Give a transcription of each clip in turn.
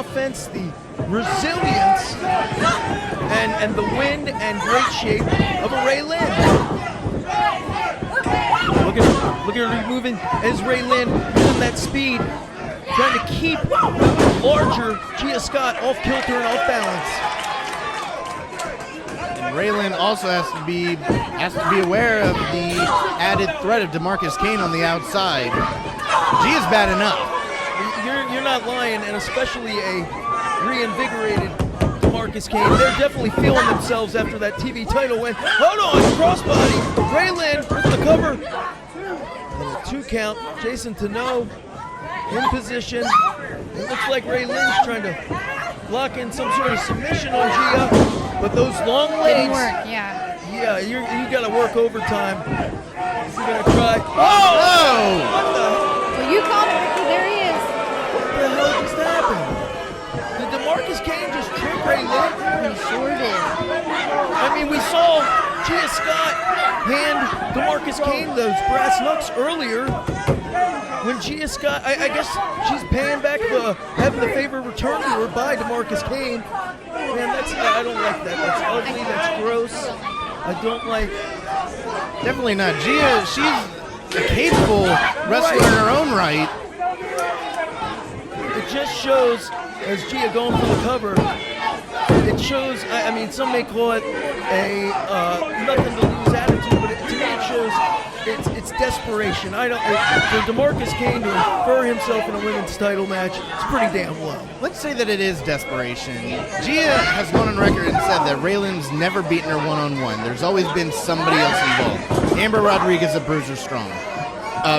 offense, the resilience, and the wind and great shape of a Ray Lynn. Look at her moving as Ray Lynn using that speed, trying to keep the larger Gia Scott off kilter and off balance. And Ray Lynn also has to be aware of the added threat of DeMarcus Kane on the outside. Gia's bad enough. You're not lying, and especially a reinvigorated DeMarcus Kane. They're definitely feeling themselves after that TV title win. Hold on, crossbody. Ray Lynn with the cover. Little 2 count. Jason Tenille in position. It looks like Ray Lynn's trying to lock in some sort of submission on Gia, but those long legs. Didn't work, yeah. Yeah, you got to work overtime. You're gonna try. Oh! What the? Well, you called it, Ricky. There he is. What the hell just happened? Did DeMarcus Kane just trip Ray Lynn? He sure did. I mean, we saw Gia Scott hand DeMarcus Kane those brass knucks earlier. When Gia Scott, I guess she's paying back having the favor returned to her by DeMarcus Kane. Man, I don't like that. That's ugly. That's gross. I don't like. Definitely not. Gia, she's a capable wrestler in her own right. It just shows, as Gia going for the cover, it shows, I mean, some may call it a nothing to lose attitude, but to me it shows it's desperation. For DeMarcus Kane to infer himself in a women's title match, it's pretty damn low. Let's say that it is desperation. Gia has gone on record and said that Ray Lynn's never beaten her one-on-one. There's always been somebody else involved. Amber Rodriguez at Bruiser Strong.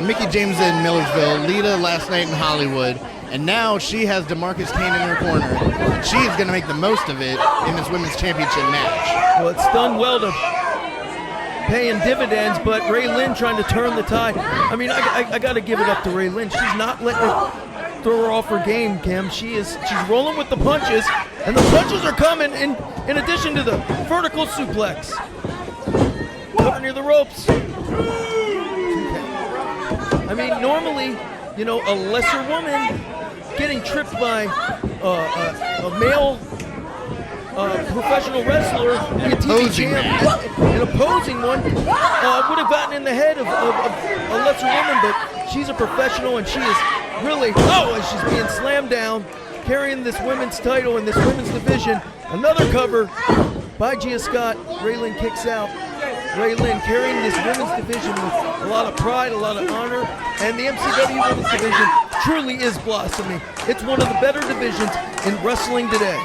Mickie James in Millersville. Lita last night in Hollywood. And now she has DeMarcus Kane in her corner. And she's going to make the most of it in this women's championship match. Well, it's done well to paying dividends, but Ray Lynn trying to turn the tide. I mean, I got to give it up to Ray Lynn. She's not letting her throw her off her game, Kim. She's rolling with the punches, and the punches are coming in addition to the vertical suplex. Cover near the ropes. I mean, normally, you know, a lesser woman getting tripped by a male professional wrestler in a TV champ, an opposing one, would have gotten in the head of a lesser woman, but she's a professional and she is really, and she's being slammed down, carrying this women's title in this women's division. Another cover by Gia Scott. Ray Lynn kicks out. Ray Lynn carrying this women's division with a lot of pride, a lot of honor, and the MCW women's division truly is blossoming. It's one of the better divisions in wrestling today.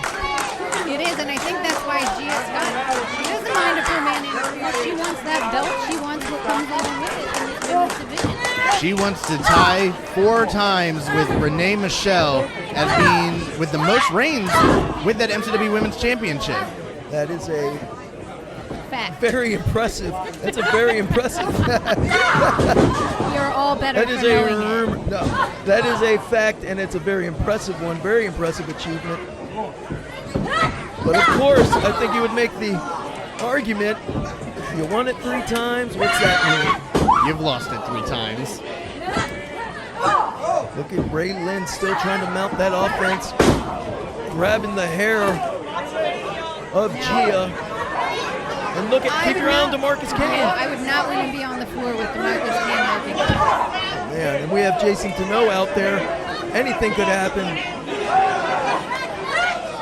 It is, and I think that's why Gia Scott, she doesn't mind if her man interferes. She wants that belt. She wants what comes along with it in this women's division. She wants to tie 4 times with Renee Michelle as being with the most reigns with that MCW Women's Championship. That is a fact. Very impressive. That's a very impressive fact. We are all better for knowing it. No, that is a fact, and it's a very impressive one. Very impressive achievement. But of course, I think you would make the argument, if you won it 3 times, what's that mean? You've lost it 3 times. Look at Ray Lynn still trying to mount that offense, grabbing the hair of Gia. And look at, keep your eye on DeMarcus Kane. I would not want to be on the floor with DeMarcus Kane working. Man, and we have Jason Tenille out there. Anything could happen.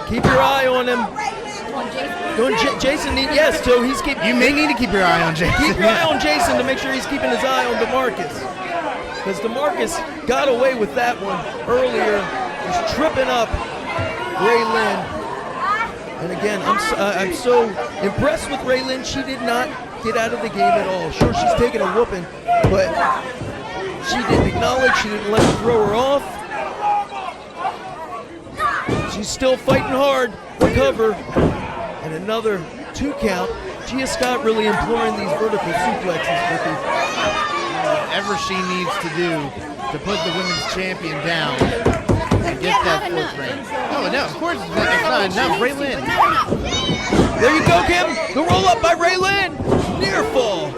Keep your eye on him. Jason, yes, so he's keeping. You may need to keep your eye on Jason. Keep your eye on Jason to make sure he's keeping his eye on DeMarcus. Because DeMarcus got away with that one earlier. He's tripping up Ray Lynn. And again, I'm so impressed with Ray Lynn. She did not get out of the game at all. Sure, she's taking a whooping, but she didn't acknowledge. She didn't let him throw her off. She's still fighting hard for cover. And another 2 count. Gia Scott really imploring these vertical suplexes. Whatever she needs to do to put the women's champion down. Get that 4th ring. No, of course it's not enough. Ray Lynn. There you go, Kim. The roll up by Ray Lynn. Near fall.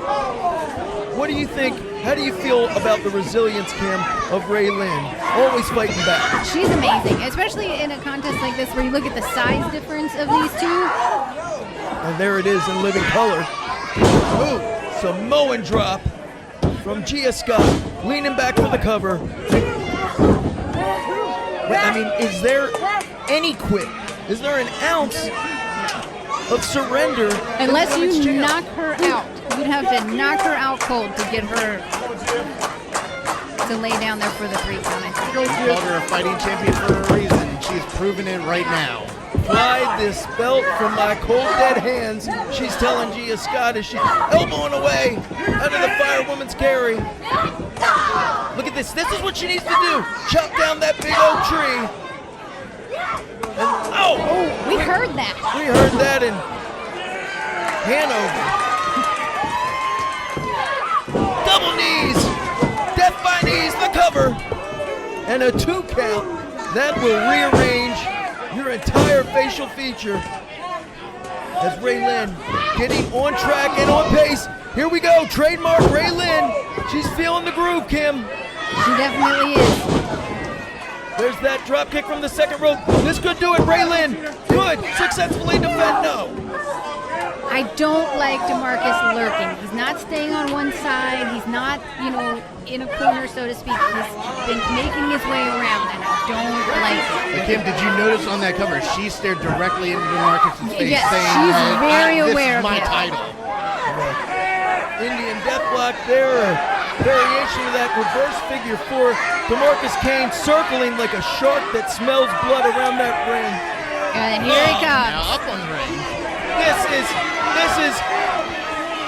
What do you think? How do you feel about the resilience, Kim, of Ray Lynn? Always fighting back. She's amazing, especially in a contest like this where you look at the size difference of these two. And there it is in living color. Ooh, Samoan drop from Gia Scott, leaning back for the cover. I mean, is there any quit? Is there an ounce of surrender? Unless you knock her out. You'd have to knock her out cold to get her to lay down there for the 3 count, I think. Called her a fighting champion for a reason. She's proven it right now. Slide this belt from my cold dead hands. She's telling Gia Scott as she's elbowing away out of the firewoman's carry. Look at this. This is what she needs to do. Chop down that big oak tree. And, we heard that. We heard that in Hanover. Double knees. Death by knees, the cover. And a 2 count. That will rearrange your entire facial feature. As Ray Lynn getting on track and on pace. Here we go, trademark Ray Lynn. She's feeling the groove, Kim. She definitely is. There's that drop kick from the second rope. This could do it, Ray Lynn. Good, successfully defend, no. I don't like DeMarcus lurking. He's not staying on one side. He's not, in a corner, so to speak. He's been making his way around, and I don't like it. But Kim, did you notice on that cover, she stared directly into DeMarcus' face, Yes, saying, she's very aware of this is my him. title. Indian deathlock there, a variation of that reverse figure 4. DeMarcus Kane circling like a shark that smells blood around that ring. And here he comes. Now up on the ring. This is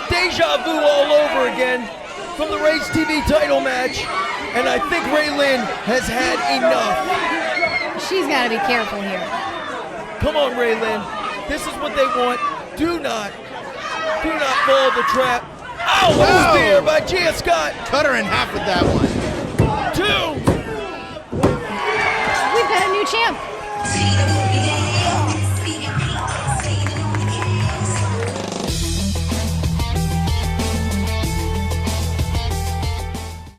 deja vu all over again from the Rage TV title match. And I think Ray Lynn has had enough. She's got to be careful here. Come on, Ray Lynn. This is what they want. Do not fall the trap. Oh, what a spear by Gia Scott. Cut her in half with that one. 2. We've got a new champ.